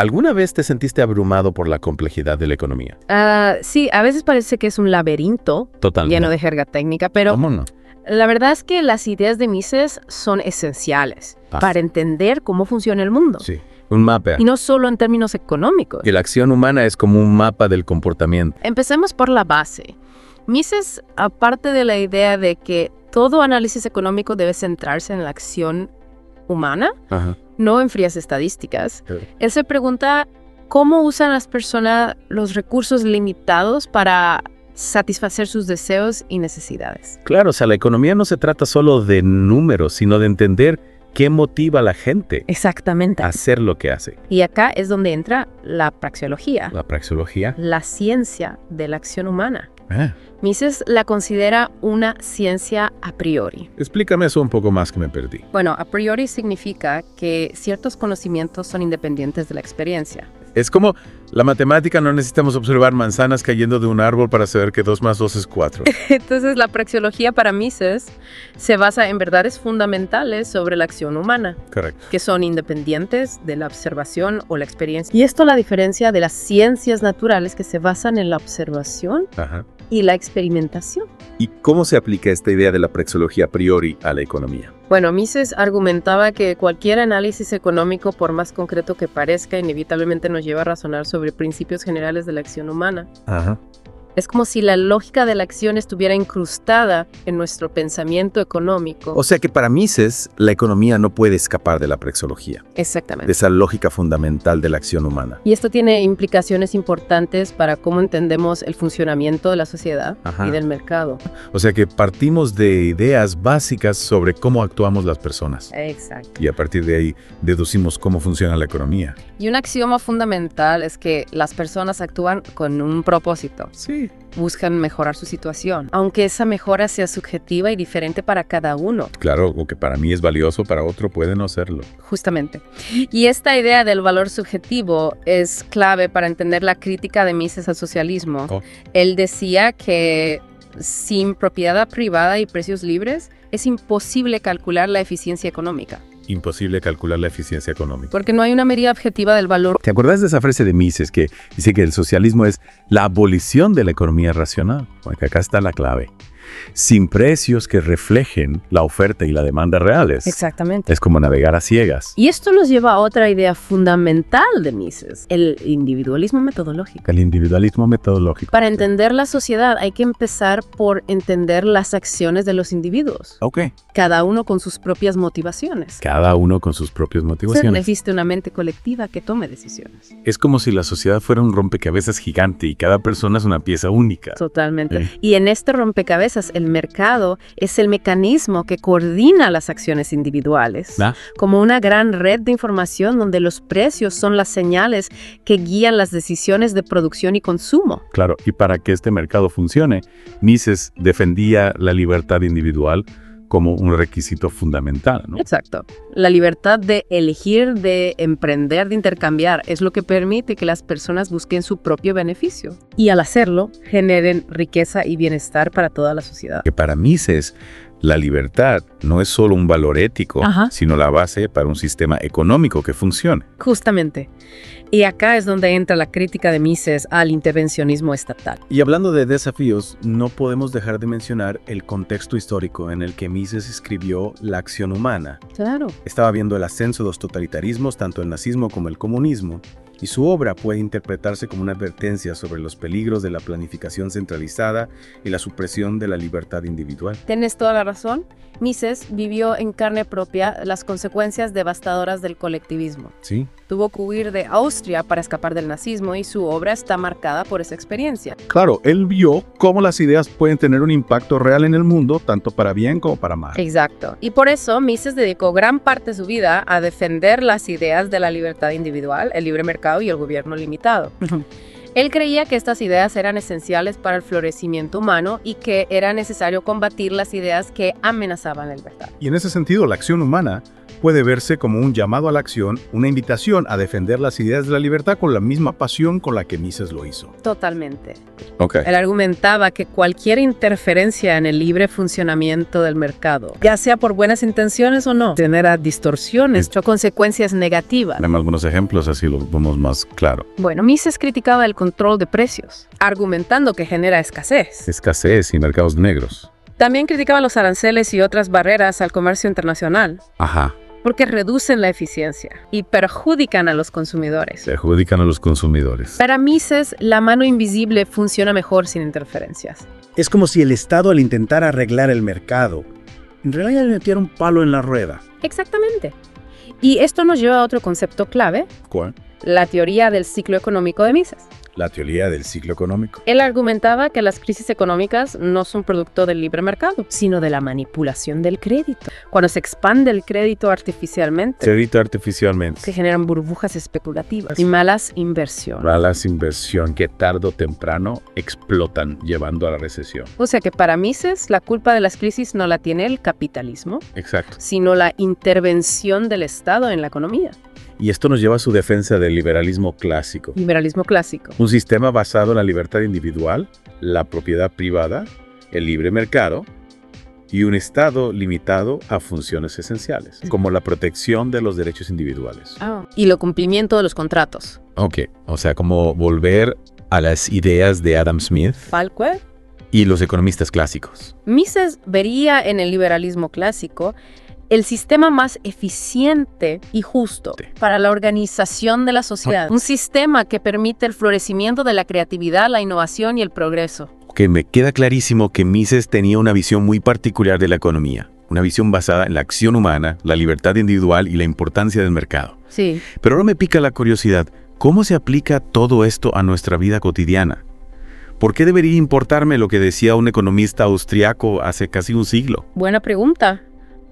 ¿Alguna vez te sentiste abrumado por la complejidad de la economía? Sí, a veces parece que es un laberinto Totalmente. lleno de jerga técnica, pero ¿Cómo no? la verdad es que las ideas de Mises son esenciales para entender cómo funciona el mundo. Sí, un mapa. Y no solo en términos económicos. Y la acción humana es como un mapa del comportamiento. Empecemos por la base. Mises, aparte de la idea de que todo análisis económico debe centrarse en la acción humana, no en frías estadísticas, él se pregunta cómo usan las personas los recursos limitados para satisfacer sus deseos y necesidades. Claro, o sea, la economía no se trata solo de números, sino de entender qué motiva a la gente Exactamente. a hacer lo que hace. Y acá es donde entra la praxeología, La praxeología. la ciencia de la acción humana. Mises la considera una ciencia a priori. Explícame eso un poco más, que me perdí. Bueno, a priori significa que ciertos conocimientos son independientes de la experiencia. Es como la matemática, no necesitamos observar manzanas cayendo de un árbol para saber que 2 más 2 es 4. Entonces, la praxeología para Mises se basa en verdades fundamentales sobre la acción humana, Correcto. que son independientes de la observación o la experiencia. Y esto la diferencia de las ciencias naturales que se basan en la observación y la experimentación. ¿Y cómo se aplica esta idea de la praxeología a priori a la economía? Bueno, Mises argumentaba que cualquier análisis económico, por más concreto que parezca, inevitablemente nos lleva a razonar sobre principios generales de la acción humana. Es como si la lógica de la acción estuviera incrustada en nuestro pensamiento económico. O sea que para Mises, la economía no puede escapar de la praxeología, de Exactamente. esa lógica fundamental de la acción humana. Y esto tiene implicaciones importantes para cómo entendemos el funcionamiento de la sociedad y del mercado. O sea que partimos de ideas básicas sobre cómo actuamos las personas. Exacto. Y a partir de ahí deducimos cómo funciona la economía. Y un axioma fundamental es que las personas actúan con un propósito. Sí. Buscan mejorar su situación, aunque esa mejora sea subjetiva y diferente para cada uno. Claro, lo que para mí es valioso, para otro puede no serlo. Justamente. Y esta idea del valor subjetivo es clave para entender la crítica de Mises al socialismo. Él decía que sin propiedad privada y precios libres es imposible calcular la eficiencia económica. Imposible calcular la eficiencia económica. Porque no hay una medida objetiva del valor. ¿Te acuerdas de esa frase de Mises que dice que el socialismo es la abolición de la economía racional? Porque acá está la clave. Sin precios que reflejen la oferta y la demanda reales. Exactamente. Es como navegar a ciegas. Y esto nos lleva a otra idea fundamental de Mises, el individualismo metodológico. El individualismo metodológico. Para entender la sociedad hay que empezar por entender las acciones de los individuos. Cada uno con sus propias motivaciones. Cada uno con sus propias motivaciones. No existe una mente colectiva que tome decisiones. Es como si la sociedad fuera un rompecabezas gigante y cada persona es una pieza única. Totalmente. Y en este rompecabezas, el mercado es el mecanismo que coordina las acciones individuales, como una gran red de información donde los precios son las señales que guían las decisiones de producción y consumo. Claro, y para que este mercado funcione, Mises defendía la libertad individual como un requisito fundamental, ¿no? Exacto. La libertad de elegir, de emprender, de intercambiar es lo que permite que las personas busquen su propio beneficio y al hacerlo generen riqueza y bienestar para toda la sociedad. Que para Mises la libertad no es solo un valor ético, sino la base para un sistema económico que funcione. Justamente. Y acá es donde entra la crítica de Mises al intervencionismo estatal. Y hablando de desafíos, no podemos dejar de mencionar el contexto histórico en el que Mises escribió La acción humana. Claro. Estaba viendo el ascenso de los totalitarismos, tanto el nazismo como el comunismo, y su obra puede interpretarse como una advertencia sobre los peligros de la planificación centralizada y la supresión de la libertad individual. Tienes toda la razón. Mises vivió en carne propia las consecuencias devastadoras del colectivismo. Sí. Tuvo que huir de Austria para escapar del nazismo y su obra está marcada por esa experiencia. Claro, él vio cómo las ideas pueden tener un impacto real en el mundo, tanto para bien como para mal. Exacto. Y por eso Mises dedicó gran parte de su vida a defender las ideas de la libertad individual, el libre mercado y el gobierno limitado. Él creía que estas ideas eran esenciales para el florecimiento humano y que era necesario combatir las ideas que amenazaban la libertad. Y en ese sentido, la acción humana puede verse como un llamado a la acción, una invitación a defender las ideas de la libertad con la misma pasión con la que Mises lo hizo. Totalmente. Okay. Él argumentaba que cualquier interferencia en el libre funcionamiento del mercado, ya sea por buenas intenciones o no, genera distorsiones o consecuencias negativas. Tenemos algunos ejemplos, así lo vemos más claro. Bueno, Mises criticaba el control de precios, argumentando que genera escasez. Escasez y mercados negros. También criticaba los aranceles y otras barreras al comercio internacional, Ajá. porque reducen la eficiencia y perjudican a los consumidores. Perjudican a los consumidores. Para Mises, la mano invisible funciona mejor sin interferencias. Es como si el Estado, al intentar arreglar el mercado, en realidad le metiera un palo en la rueda. Exactamente. Y esto nos lleva a otro concepto clave, ¿Cuál? la teoría del ciclo económico de Mises. La teoría del ciclo económico. Él argumentaba que las crisis económicas no son producto del libre mercado, sino de la manipulación del crédito. Cuando se expande el crédito artificialmente, Crédito artificialmente. se generan burbujas especulativas y malas inversiones. Malas inversión que tarde o temprano explotan, llevando a la recesión. O sea que para Mises, la culpa de las crisis no la tiene el capitalismo, Exacto. sino la intervención del Estado en la economía. Y esto nos lleva a su defensa del liberalismo clásico. Liberalismo clásico. Un sistema basado en la libertad individual, la propiedad privada, el libre mercado y un Estado limitado a funciones esenciales, como la protección de los derechos individuales. Y el cumplimiento de los contratos. Ok, o sea, como volver a las ideas de Adam Smith ¿Tal cual? y los economistas clásicos. Mises vería en el liberalismo clásico el sistema más eficiente y justo para la organización de la sociedad. Un sistema que permite el florecimiento de la creatividad, la innovación y el progreso. Ok, me queda clarísimo que Mises tenía una visión muy particular de la economía. Una visión basada en la acción humana, la libertad individual y la importancia del mercado. Sí. Pero ahora me pica la curiosidad. ¿Cómo se aplica todo esto a nuestra vida cotidiana? ¿Por qué debería importarme lo que decía un economista austriaco hace casi un siglo? Buena pregunta.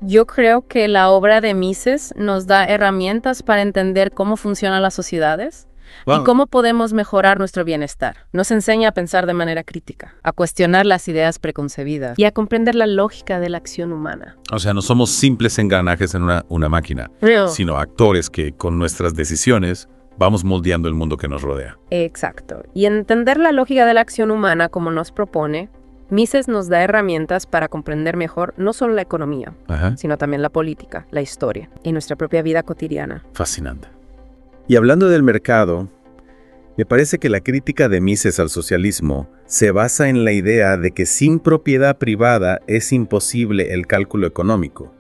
Yo creo que la obra de Mises nos da herramientas para entender cómo funcionan las sociedades y cómo podemos mejorar nuestro bienestar. Nos enseña a pensar de manera crítica, a cuestionar las ideas preconcebidas y a comprender la lógica de la acción humana. O sea, no somos simples engranajes en una máquina, sino actores que con nuestras decisiones vamos moldeando el mundo que nos rodea. Exacto. Y entender la lógica de la acción humana como nos propone, Mises nos da herramientas para comprender mejor no solo la economía, sino también la política, la historia y nuestra propia vida cotidiana. Fascinante. Y hablando del mercado, me parece que la crítica de Mises al socialismo se basa en la idea de que sin propiedad privada es imposible el cálculo económico.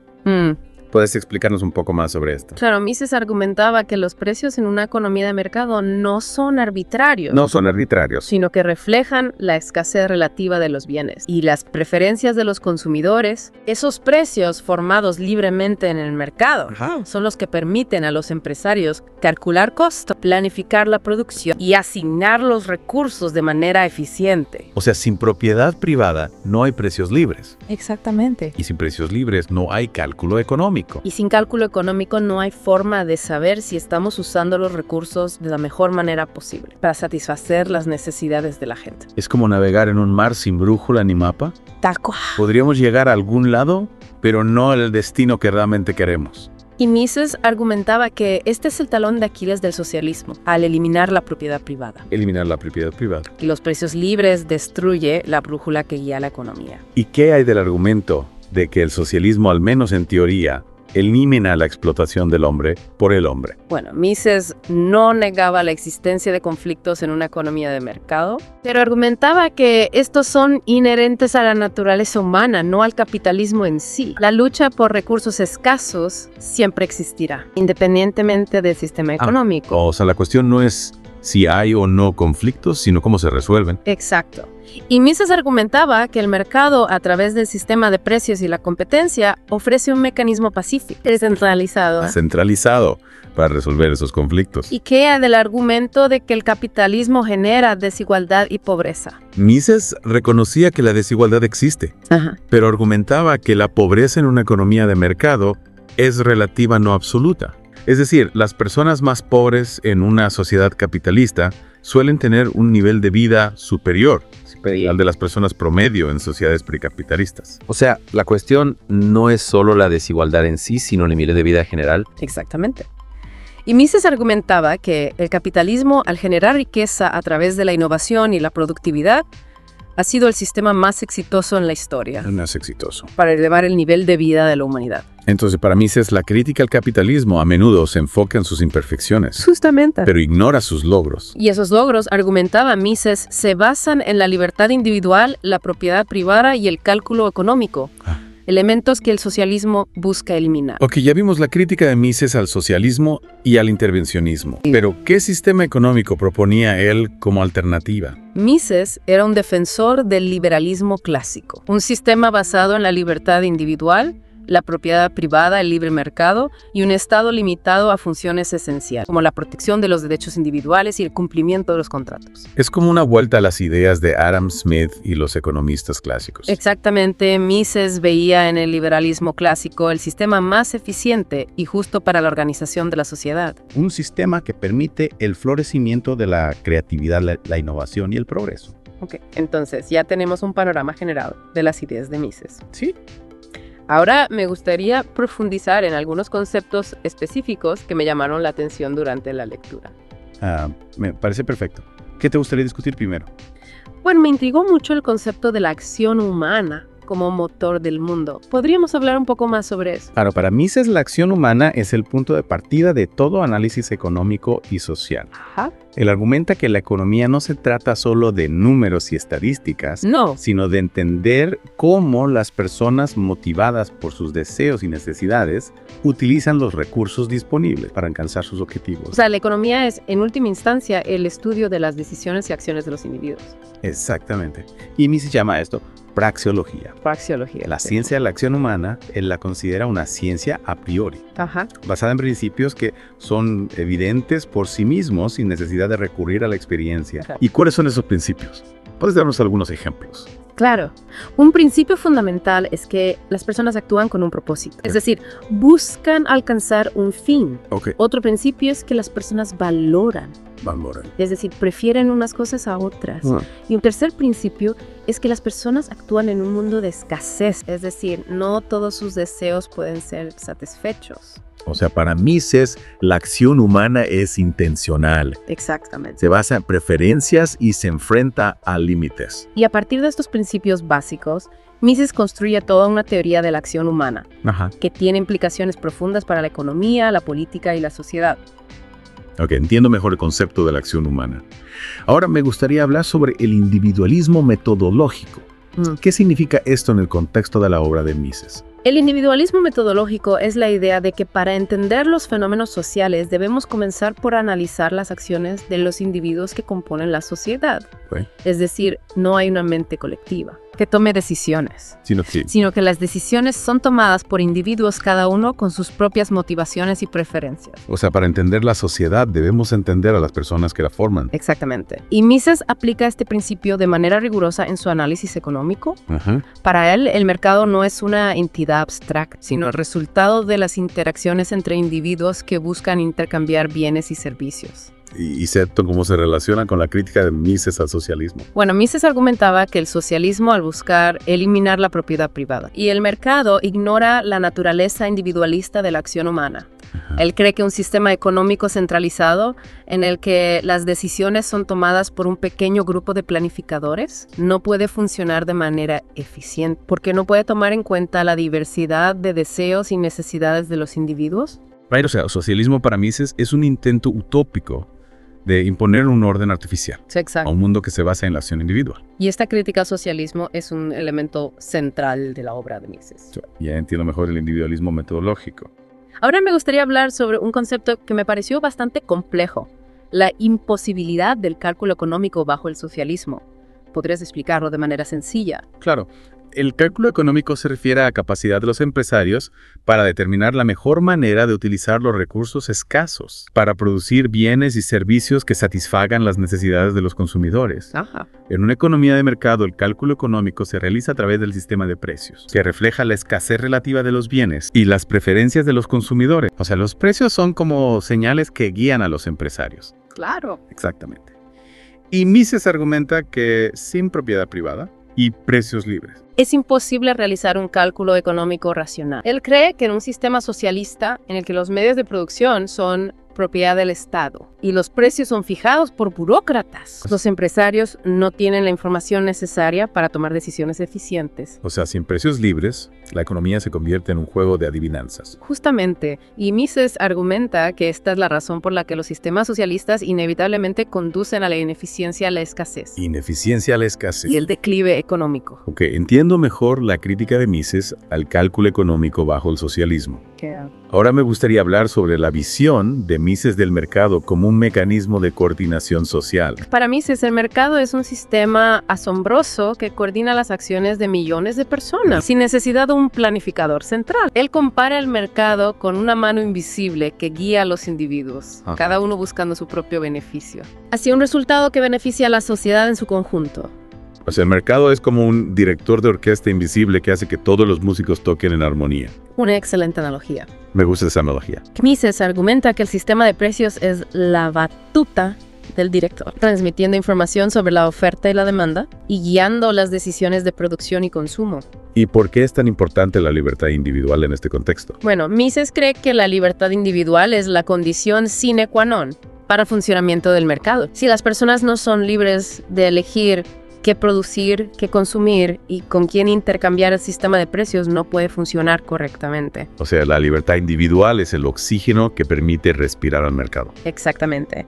¿Puedes explicarnos un poco más sobre esto? Claro, Mises argumentaba que los precios en una economía de mercado no son arbitrarios. No son arbitrarios. Sino que reflejan la escasez relativa de los bienes y las preferencias de los consumidores. Esos precios formados libremente en el mercado son los que permiten a los empresarios calcular costos, planificar la producción y asignar los recursos de manera eficiente. O sea, sin propiedad privada no hay precios libres. Exactamente. Y sin precios libres no hay cálculo económico. Y sin cálculo económico no hay forma de saber si estamos usando los recursos de la mejor manera posible para satisfacer las necesidades de la gente. Es como navegar en un mar sin brújula ni mapa. Tal cual. Podríamos llegar a algún lado, pero no al destino que realmente queremos. Y Mises argumentaba que este es el talón de Aquiles del socialismo, al eliminar la propiedad privada. Eliminar la propiedad privada. Y los precios libres destruye la brújula que guía la economía. ¿Y qué hay del argumento de que el socialismo, al menos en teoría, elimina la explotación del hombre por el hombre? Bueno, Mises no negaba la existencia de conflictos en una economía de mercado, pero argumentaba que estos son inherentes a la naturaleza humana, no al capitalismo en sí. La lucha por recursos escasos siempre existirá, independientemente del sistema económico. O sea, la cuestión no es si hay o no conflictos, sino cómo se resuelven. Exacto. Y Mises argumentaba que el mercado, a través del sistema de precios y la competencia, ofrece un mecanismo pacífico, descentralizado. Centralizado para resolver esos conflictos. ¿Y qué hay del argumento de que el capitalismo genera desigualdad y pobreza? Mises reconocía que la desigualdad existe, pero argumentaba que la pobreza en una economía de mercado es relativa, no absoluta. Es decir, las personas más pobres en una sociedad capitalista suelen tener un nivel de vida superior, al de las personas promedio en sociedades precapitalistas. O sea, la cuestión no es solo la desigualdad en sí, sino el nivel de vida general. Exactamente. Y Mises argumentaba que el capitalismo, al generar riqueza a través de la innovación y la productividad, ha sido el sistema más exitoso en la historia. Más exitoso. Para elevar el nivel de vida de la humanidad. Entonces, para Mises, la crítica al capitalismo a menudo se enfoca en sus imperfecciones. Justamente. Pero ignora sus logros. Y esos logros, argumentaba Mises, se basan en la libertad individual, la propiedad privada y el cálculo económico. Elementos que el socialismo busca eliminar. Ok, ya vimos la crítica de Mises al socialismo y al intervencionismo. Pero, ¿qué sistema económico proponía él como alternativa? Mises era un defensor del liberalismo clásico, un sistema basado en la libertad individual, la propiedad privada, el libre mercado y un Estado limitado a funciones esenciales, como la protección de los derechos individuales y el cumplimiento de los contratos. Es como una vuelta a las ideas de Adam Smith y los economistas clásicos. Exactamente, Mises veía en el liberalismo clásico el sistema más eficiente y justo para la organización de la sociedad. Un sistema que permite el florecimiento de la creatividad, la innovación y el progreso. Ok, entonces ya tenemos un panorama general de las ideas de Mises. Sí. Ahora me gustaría profundizar en algunos conceptos específicos que me llamaron la atención durante la lectura. Me parece perfecto. ¿Qué te gustaría discutir primero? Bueno, me intrigó mucho el concepto de la acción humana como motor del mundo. ¿Podríamos hablar un poco más sobre eso? Claro, para Mises la acción humana es el punto de partida de todo análisis económico y social. Ajá. Él argumenta que la economía no se trata solo de números y estadísticas, sino de entender cómo las personas motivadas por sus deseos y necesidades utilizan los recursos disponibles para alcanzar sus objetivos. O sea, la economía es, en última instancia, el estudio de las decisiones y acciones de los individuos. Exactamente. Y Mises llama a esto praxeología. Praxeología. La ciencia de la acción humana, él la considera una ciencia a priori, basada en principios que son evidentes por sí mismos sin necesidad de recurrir a la experiencia. Claro. ¿Y cuáles son esos principios? ¿Puedes darnos algunos ejemplos? Claro. Un principio fundamental es que las personas actúan con un propósito. Es decir, buscan alcanzar un fin. Otro principio es que las personas valoran. Es decir, prefieren unas cosas a otras. Y un tercer principio es que las personas actúan en un mundo de escasez. Es decir, no todos sus deseos pueden ser satisfechos. O sea, para Mises, la acción humana es intencional. Exactamente. Se basa en preferencias y se enfrenta a límites. Y a partir de estos principios básicos, Mises construye toda una teoría de la acción humana, que tiene implicaciones profundas para la economía, la política y la sociedad. Ok, entiendo mejor el concepto de la acción humana. Ahora me gustaría hablar sobre el individualismo metodológico. ¿Qué significa esto en el contexto de la obra de Mises? El individualismo metodológico es la idea de que para entender los fenómenos sociales debemos comenzar por analizar las acciones de los individuos que componen la sociedad. Es decir, no hay una mente colectiva que tome decisiones, sino que las decisiones son tomadas por individuos cada uno con sus propias motivaciones y preferencias. O sea, para entender la sociedad debemos entender a las personas que la forman. Exactamente. Y Mises aplica este principio de manera rigurosa en su análisis económico. Para él, el mercado no es una entidad abstracta, sino el resultado de las interacciones entre individuos que buscan intercambiar bienes y servicios. ¿Y esto cómo se relaciona con la crítica de Mises al socialismo? Bueno, Mises argumentaba que el socialismo al buscar eliminar la propiedad privada y el mercado ignora la naturaleza individualista de la acción humana. Él cree que un sistema económico centralizado en el que las decisiones son tomadas por un pequeño grupo de planificadores no puede funcionar de manera eficiente porque no puede tomar en cuenta la diversidad de deseos y necesidades de los individuos. O sea, el socialismo para Mises es un intento utópico de imponer un orden artificial a un mundo que se basa en la acción individual. Y esta crítica al socialismo es un elemento central de la obra de Mises. Ya entiendo mejor el individualismo metodológico. Ahora me gustaría hablar sobre un concepto que me pareció bastante complejo, la imposibilidad del cálculo económico bajo el socialismo. ¿Podrías explicarlo de manera sencilla? Claro. El cálculo económico se refiere a la capacidad de los empresarios para determinar la mejor manera de utilizar los recursos escasos para producir bienes y servicios que satisfagan las necesidades de los consumidores. En una economía de mercado, el cálculo económico se realiza a través del sistema de precios, que refleja la escasez relativa de los bienes y las preferencias de los consumidores. O sea, los precios son como señales que guían a los empresarios. Claro. Exactamente. Y Mises argumenta que sin propiedad privada y precios libres, es imposible realizar un cálculo económico racional. Él cree que en un sistema socialista en el que los medios de producción son propiedad del Estado y los precios son fijados por burócratas, los empresarios no tienen la información necesaria para tomar decisiones eficientes. O sea, sin precios libres, la economía se convierte en un juego de adivinanzas. Justamente, y Mises argumenta que esta es la razón por la que los sistemas socialistas inevitablemente conducen a la ineficiencia, a la escasez. Ineficiencia a la escasez. Y el declive económico. Ok, entiendo mejor la crítica de Mises al cálculo económico bajo el socialismo. Ahora me gustaría hablar sobre la visión de Mises del mercado como un mecanismo de coordinación social. Para Mises, el mercado es un sistema asombroso que coordina las acciones de millones de personas, sin necesidad de un planificador central. Él compara el mercado con una mano invisible que guía a los individuos, cada uno buscando su propio beneficio, hacia un resultado que beneficia a la sociedad en su conjunto. O sea, el mercado es como un director de orquesta invisible que hace que todos los músicos toquen en armonía. Una excelente analogía. Me gusta esa analogía. Mises argumenta que el sistema de precios es la batuta del director, transmitiendo información sobre la oferta y la demanda y guiando las decisiones de producción y consumo. ¿Y por qué es tan importante la libertad individual en este contexto? Bueno, Mises cree que la libertad individual es la condición sine qua non para el funcionamiento del mercado. Si las personas no son libres de elegir qué producir, qué consumir y con quién intercambiar el sistema de precios, no puede funcionar correctamente. O sea, la libertad individual es el oxígeno que permite respirar al mercado. Exactamente.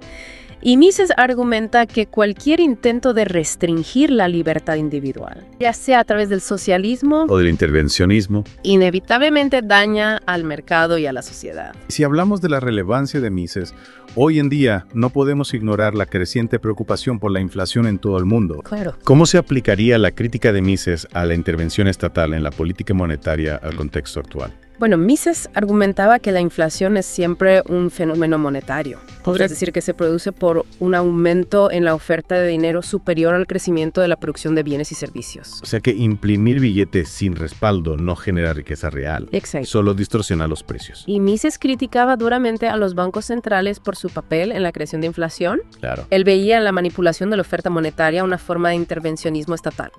Y Mises argumenta que cualquier intento de restringir la libertad individual, ya sea a través del socialismo o del intervencionismo, inevitablemente daña al mercado y a la sociedad. Si hablamos de la relevancia de Mises, hoy en día no podemos ignorar la creciente preocupación por la inflación en todo el mundo. Claro. ¿Cómo se aplicaría la crítica de Mises a la intervención estatal en la política monetaria al contexto actual? Bueno, Mises argumentaba que la inflación es siempre un fenómeno monetario. Podrías decir que se produce por un aumento en la oferta de dinero superior al crecimiento de la producción de bienes y servicios. O sea que imprimir billetes sin respaldo no genera riqueza real. Exacto. Solo distorsiona los precios. Y Mises criticaba duramente a los bancos centrales por su papel en la creación de inflación. Claro. Él veía en la manipulación de la oferta monetaria una forma de intervencionismo estatal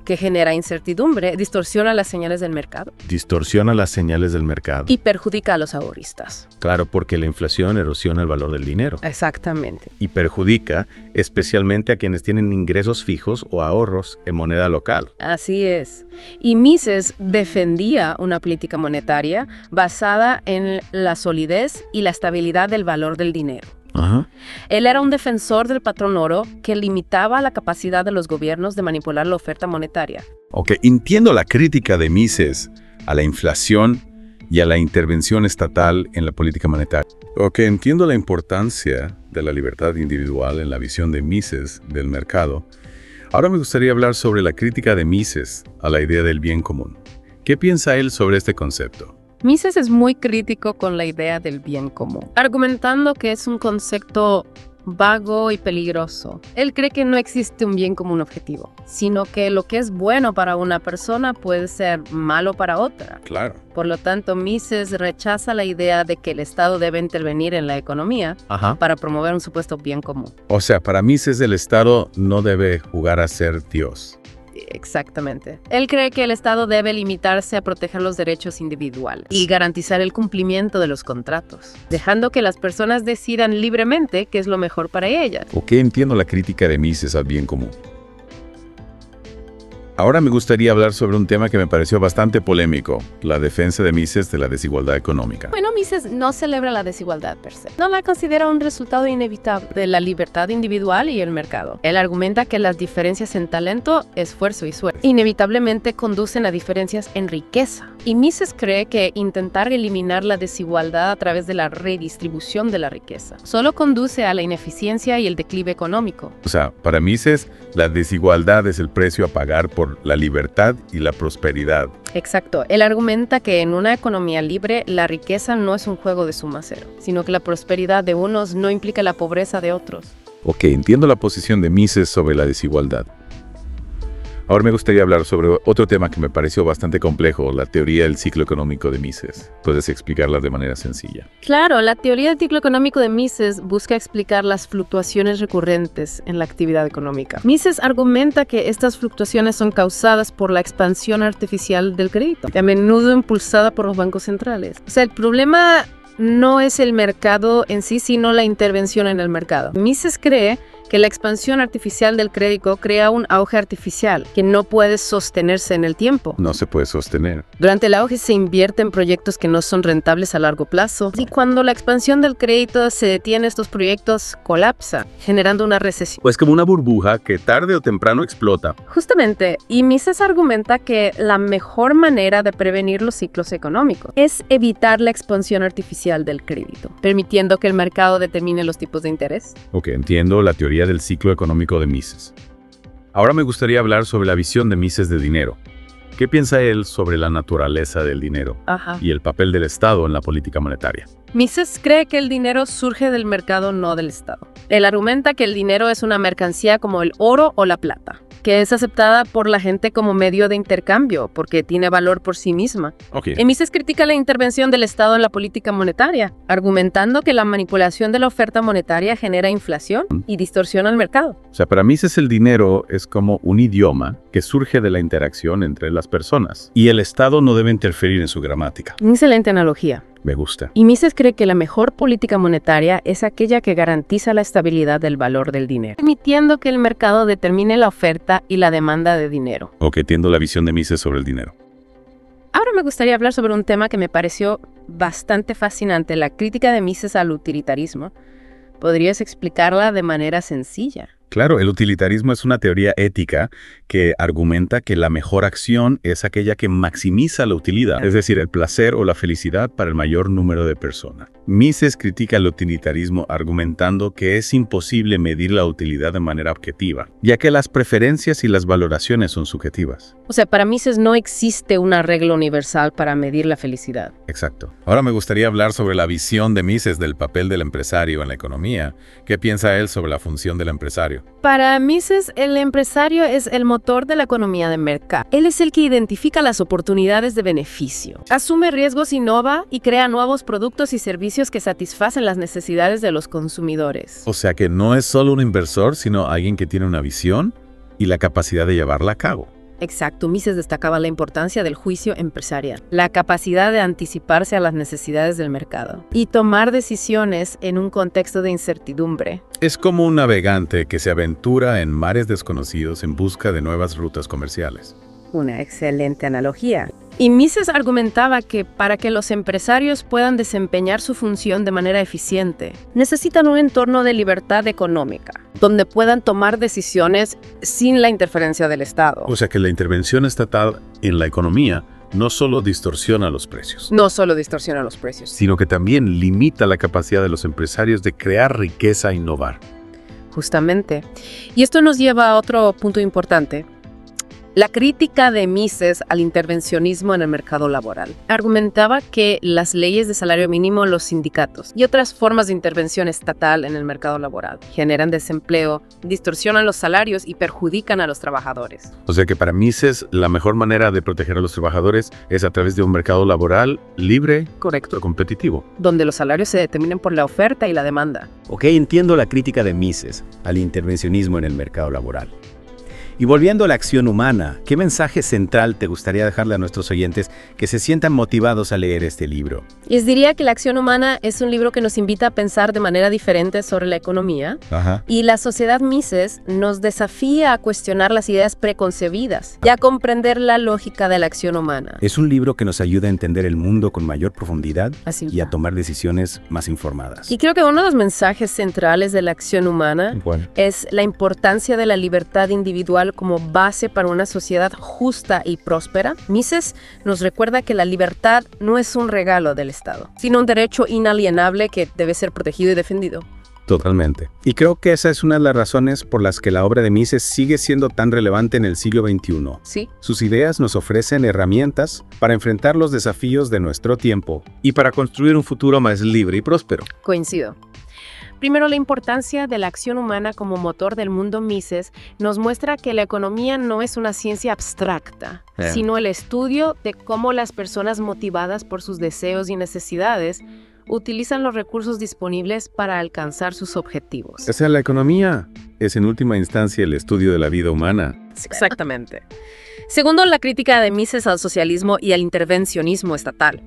que genera incertidumbre, distorsiona las señales del mercado. Distorsiona las señales del mercado. Y perjudica a los ahorristas. Claro, porque la inflación erosiona el valor del dinero. Exactamente. Y perjudica especialmente a quienes tienen ingresos fijos o ahorros en moneda local. Así es. Y Mises defendía una política monetaria basada en la solidez y la estabilidad del valor del dinero. Él era un defensor del patrón oro que limitaba la capacidad de los gobiernos de manipular la oferta monetaria. Ok, entiendo la crítica de Mises a la inflación y a la intervención estatal en la política monetaria. Ok, entiendo la importancia de la libertad individual en la visión de Mises del mercado. Ahora me gustaría hablar sobre la crítica de Mises a la idea del bien común. ¿Qué piensa él sobre este concepto? Mises es muy crítico con la idea del bien común, argumentando que es un concepto vago y peligroso. Él cree que no existe un bien común objetivo, sino que lo que es bueno para una persona puede ser malo para otra. Claro. Por lo tanto, Mises rechaza la idea de que el Estado debe intervenir en la economía para promover un supuesto bien común. O sea, para Mises el Estado no debe jugar a ser Dios. Exactamente. Él cree que el Estado debe limitarse a proteger los derechos individuales y garantizar el cumplimiento de los contratos, dejando que las personas decidan libremente qué es lo mejor para ellas. Ok, entiendo la crítica de Mises al bien común. Ahora me gustaría hablar sobre un tema que me pareció bastante polémico, la defensa de Mises de la desigualdad económica. Bueno, Mises no celebra la desigualdad per se. No la considera un resultado inevitable de la libertad individual y el mercado. Él argumenta que las diferencias en talento, esfuerzo y suerte inevitablemente conducen a diferencias en riqueza. Y Mises cree que intentar eliminar la desigualdad a través de la redistribución de la riqueza solo conduce a la ineficiencia y el declive económico. O sea, para Mises, la desigualdad es el precio a pagar por la libertad y la prosperidad. Exacto. Él argumenta que en una economía libre, la riqueza no es un juego de suma cero, sino que la prosperidad de unos no implica la pobreza de otros. Ok, entiendo la posición de Mises sobre la desigualdad. Ahora me gustaría hablar sobre otro tema que me pareció bastante complejo, la teoría del ciclo económico de Mises. ¿Puedes explicarla de manera sencilla? Claro, la teoría del ciclo económico de Mises busca explicar las fluctuaciones recurrentes en la actividad económica. Mises argumenta que estas fluctuaciones son causadas por la expansión artificial del crédito, a menudo impulsada por los bancos centrales. O sea, el problema no es el mercado en sí, sino la intervención en el mercado. Mises cree que la expansión artificial del crédito crea un auge artificial que no puede sostenerse en el tiempo. No se puede sostener. Durante el auge se invierte en proyectos que no son rentables a largo plazo. Y cuando la expansión del crédito se detiene, estos proyectos colapsan, generando una recesión. Pues como una burbuja que tarde o temprano explota. Justamente, y Mises argumenta que la mejor manera de prevenir los ciclos económicos es evitar la expansión artificial del crédito, permitiendo que el mercado determine los tipos de interés. Ok, entiendo la teoría del ciclo económico de Mises. Ahora me gustaría hablar sobre la visión de Mises de dinero. ¿Qué piensa él sobre la naturaleza del dinero y el papel del Estado en la política monetaria? Mises cree que el dinero surge del mercado, no del Estado. Él argumenta que el dinero es una mercancía como el oro o la plata, que es aceptada por la gente como medio de intercambio, porque tiene valor por sí misma. Y Mises critica la intervención del Estado en la política monetaria, argumentando que la manipulación de la oferta monetaria genera inflación y distorsiona el mercado. O sea, para Mises el dinero es como un idioma que surge de la interacción entre las personas, y el Estado no debe interferir en su gramática. Excelente analogía. Me gusta. Y Mises cree que la mejor política monetaria es aquella que garantiza la estabilidad del valor del dinero, permitiendo que el mercado determine la oferta y la demanda de dinero. Ok, entiendo la visión de Mises sobre el dinero. Ahora me gustaría hablar sobre un tema que me pareció bastante fascinante, la crítica de Mises al utilitarismo. ¿Podrías explicarla de manera sencilla? Claro, el utilitarismo es una teoría ética que argumenta que la mejor acción es aquella que maximiza la utilidad, es decir, el placer o la felicidad para el mayor número de personas. Mises critica el utilitarismo argumentando que es imposible medir la utilidad de manera objetiva, ya que las preferencias y las valoraciones son subjetivas. O sea, para Mises no existe una regla universal para medir la felicidad. Exacto. Ahora me gustaría hablar sobre la visión de Mises del papel del empresario en la economía. ¿Qué piensa él sobre la función del empresario? Para Mises, el empresario es el motor de la economía de mercado. Él es el que identifica las oportunidades de beneficio, asume riesgos, innova y crea nuevos productos y servicios que satisfacen las necesidades de los consumidores. O sea que no es solo un inversor, sino alguien que tiene una visión y la capacidad de llevarla a cabo. Exacto, Mises destacaba la importancia del juicio empresarial, la capacidad de anticiparse a las necesidades del mercado y tomar decisiones en un contexto de incertidumbre. Es como un navegante que se aventura en mares desconocidos en busca de nuevas rutas comerciales. Una excelente analogía. Y Mises argumentaba que para que los empresarios puedan desempeñar su función de manera eficiente, necesitan un entorno de libertad económica, donde puedan tomar decisiones sin la interferencia del Estado. O sea que la intervención estatal en la economía no solo distorsiona los precios. No solo distorsiona los precios, sino que también limita la capacidad de los empresarios de crear riqueza e innovar. Justamente. Y esto nos lleva a otro punto importante. La crítica de Mises al intervencionismo en el mercado laboral. Argumentaba que las leyes de salario mínimo, los sindicatos y otras formas de intervención estatal en el mercado laboral generan desempleo, distorsionan los salarios y perjudican a los trabajadores. O sea que para Mises la mejor manera de proteger a los trabajadores es a través de un mercado laboral libre, correcto, competitivo, donde los salarios se determinen por la oferta y la demanda. Ok, entiendo la crítica de Mises al intervencionismo en el mercado laboral. Y volviendo a la acción humana, ¿qué mensaje central te gustaría dejarle a nuestros oyentes que se sientan motivados a leer este libro? Les diría que La acción humana es un libro que nos invita a pensar de manera diferente sobre la economía. Y la sociedad Mises nos desafía a cuestionar las ideas preconcebidas y a comprender la lógica de la acción humana. Es un libro que nos ayuda a entender el mundo con mayor profundidad y a tomar decisiones más informadas. Y creo que uno de los mensajes centrales de la acción humana es la importancia de la libertad individual como base para una sociedad justa y próspera. Mises nos recuerda que la libertad no es un regalo del Estado, sino un derecho inalienable que debe ser protegido y defendido. Totalmente. Y creo que esa es una de las razones por las que la obra de Mises sigue siendo tan relevante en el siglo XXI. Sí. Sus ideas nos ofrecen herramientas para enfrentar los desafíos de nuestro tiempo y para construir un futuro más libre y próspero. Coincido. Primero, la importancia de la acción humana como motor del mundo Mises nos muestra que la economía no es una ciencia abstracta, sino el estudio de cómo las personas motivadas por sus deseos y necesidades utilizan los recursos disponibles para alcanzar sus objetivos. O sea, la economía es en última instancia el estudio de la vida humana. Exactamente. Segundo, la crítica de Mises al socialismo y al intervencionismo estatal.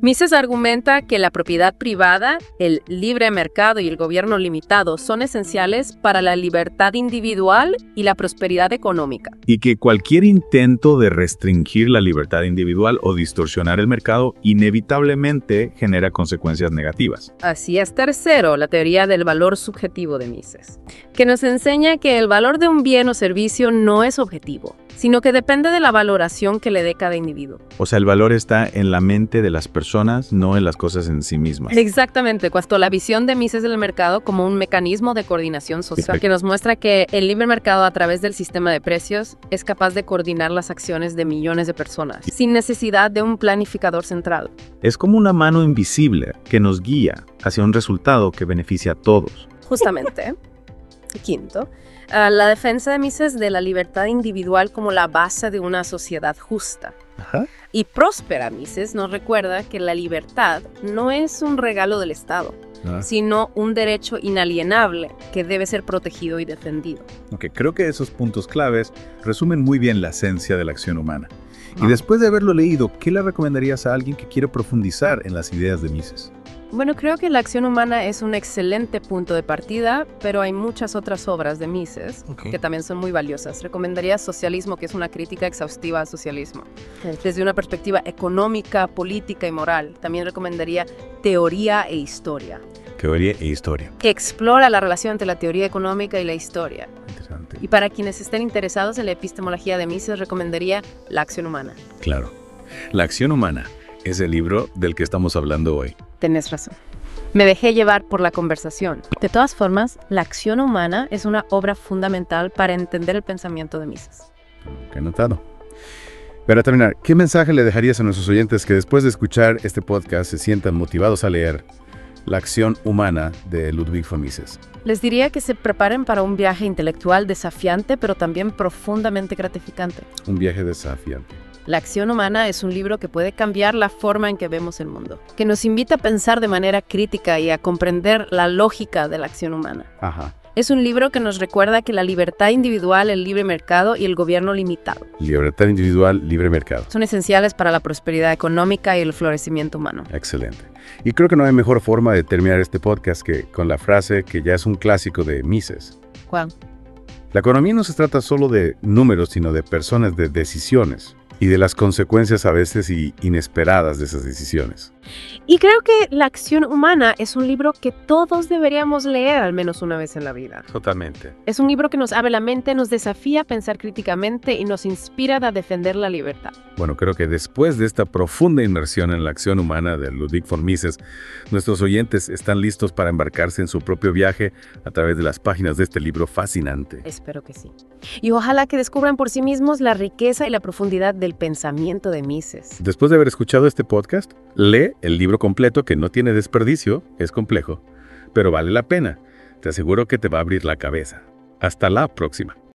Mises argumenta que la propiedad privada, el libre mercado y el gobierno limitado son esenciales para la libertad individual y la prosperidad económica. Y que cualquier intento de restringir la libertad individual o distorsionar el mercado inevitablemente genera consecuencias negativas. Así es. Tercero, la teoría del valor subjetivo de Mises, que nos enseña que el valor de un bien o servicio no es objetivo, sino que depende de la valoración que le dé cada individuo. O sea, el valor está en la mente de las personas, no en las cosas en sí mismas. Exactamente, cuando la visión de Mises del mercado como un mecanismo de coordinación social que nos muestra que el libre mercado a través del sistema de precios es capaz de coordinar las acciones de millones de personas, sin necesidad de un planificador central. Es como una mano invisible que nos guía hacia un resultado que beneficia a todos. Justamente. Quinto, la defensa de Mises de la libertad individual como la base de una sociedad justa. Y próspera. Mises nos recuerda que la libertad no es un regalo del Estado, sino un derecho inalienable que debe ser protegido y defendido. Creo que esos puntos claves resumen muy bien la esencia de la acción humana. Y después de haberlo leído, ¿qué le recomendarías a alguien que quiere profundizar en las ideas de Mises? Bueno, creo que la acción humana es un excelente punto de partida, pero hay muchas otras obras de Mises que también son muy valiosas. Recomendaría Socialismo, que es una crítica exhaustiva al socialismo, desde una perspectiva económica, política y moral. También recomendaría Teoría e Historia. Teoría e Historia. Que explora la relación entre la teoría económica y la historia. Interesante. Y para quienes estén interesados en la epistemología de Mises, recomendaría La acción humana. Claro. La acción humana es el libro del que estamos hablando hoy. Tenés razón. Me dejé llevar por la conversación. De todas formas, La acción humana es una obra fundamental para entender el pensamiento de Mises. Qué notado. Para terminar, ¿qué mensaje le dejarías a nuestros oyentes que después de escuchar este podcast se sientan motivados a leer La acción humana de Ludwig von Mises? Les diría que se preparen para un viaje intelectual desafiante, pero también profundamente gratificante. Un viaje desafiante. La acción humana es un libro que puede cambiar la forma en que vemos el mundo, que nos invita a pensar de manera crítica y a comprender la lógica de la acción humana. Es un libro que nos recuerda que la libertad individual, el libre mercado y el gobierno limitado. Libertad individual, libre mercado. Son esenciales para la prosperidad económica y el florecimiento humano. Excelente. Y creo que no hay mejor forma de terminar este podcast que con la frase que ya es un clásico de Mises. ¿Cuál? La economía no se trata solo de números, sino de personas, de decisiones. Y de las consecuencias a veces inesperadas de esas decisiones. Y creo que La acción humana es un libro que todos deberíamos leer al menos una vez en la vida. Totalmente. Es un libro que nos abre la mente, nos desafía a pensar críticamente y nos inspira a defender la libertad. Bueno, creo que después de esta profunda inmersión en la acción humana de Ludwig von Mises, nuestros oyentes están listos para embarcarse en su propio viaje a través de las páginas de este libro fascinante. Espero que sí. Y ojalá que descubran por sí mismos la riqueza y la profundidad del pensamiento de Mises. Después de haber escuchado este podcast, lee el libro completo que no tiene desperdicio, es complejo, pero vale la pena. Te aseguro que te va a abrir la cabeza. Hasta la próxima.